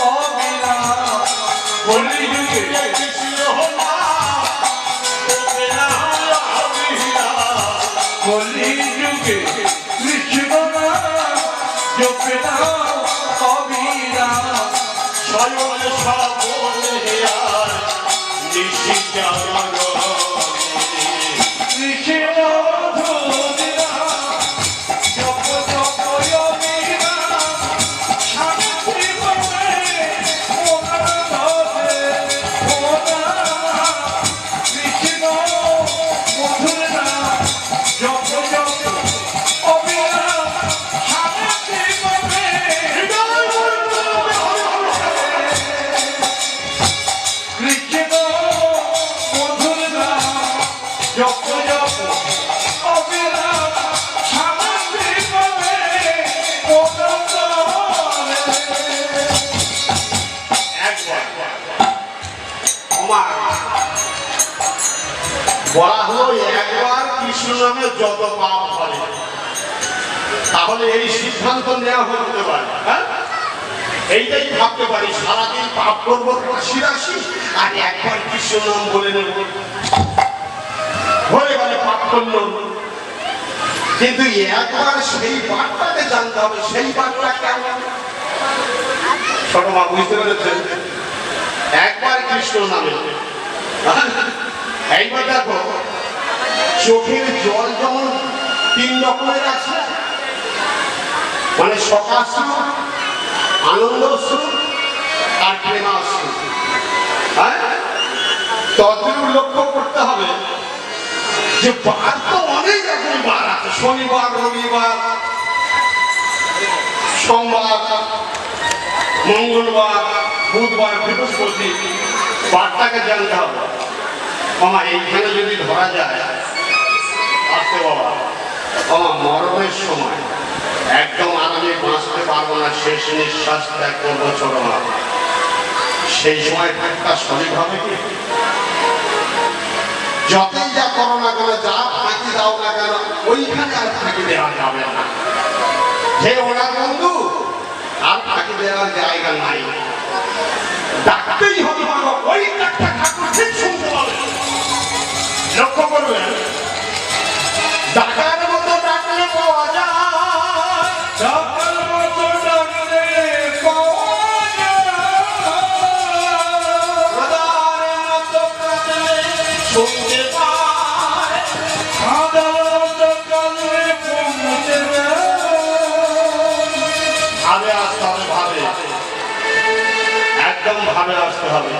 অবিরাম কলিযুগে কৃষ্ণ নাম জপে নাও অবিরাম কলিযুগে কৃষ্ণ নাম জপে নাও অবিরাম স্বয়ং সাবনে আর নিশি জাগরণে কৃষ্ণ বলা হলো একবার কৃষ্ণ নামে যত পাপ করে তাহলে এই সিদ্ধান্ত নেওয়া হতে পারে হ্যাঁ এইটাই ভাবতে পারি সারাদিন পাপ করবো ৮৫ আর একবার কৃষ্ণ নাম বলে নেব হয়ে গেলে পাপ করল কিন্তু একবার সেই পাপটাকে জানতে হবে সেই পাপটা কেমন ছোট মা বুঝতে পেরেছেন একবার কৃষ্ণ নামে এইবার দেখো চোখের জল যেমন ৩ রকমের আছে মানে শোকাশ্রু আনন্দাশ্রু আর প্রেমাশ্রু হ্যাঁ তদ্রূপ লক্ষ্য করতে হবে যে বার তো অনেক রকম বার আছে শনিবার রবিবার সোমবার মঙ্গলবার বুধবার বৃহস্পতি বারটাকে জানতে হবে আমার এইখানে যদি ধরা যায় আসতে বাবা আমার মরণের সময় একদম আরামে বাঁচতে পারবো না শেষ নিঃশ্বাস ত্যাগ করবো ছোট মা সেই সময় একটা সঠিক হবে কি যতই যা করো না কেন যা ফাঁকি দাও না কেন ওইখানে আর ফাঁকি দেওয়া যাবে না যে ওনার বন্ধু আর ফাঁকি দেওয়ার জায়গা নাই ডাকতেই হবে বাবা ওই একটা ঠাকুর ঠিক শুনতে পাবে লক্ষ্য করবেন ডাকার মতো ডাকলে পাওয়া যায় ডাকার মতো ডাকলে পাওয়া যায় প্রদানের মতো কাঁদলে শুনতে পায় কাঁদার মতো কাঁদলে পৌঁছে ভাবে আসতে হবে ভাবে একদম ভাবে আসতে হবে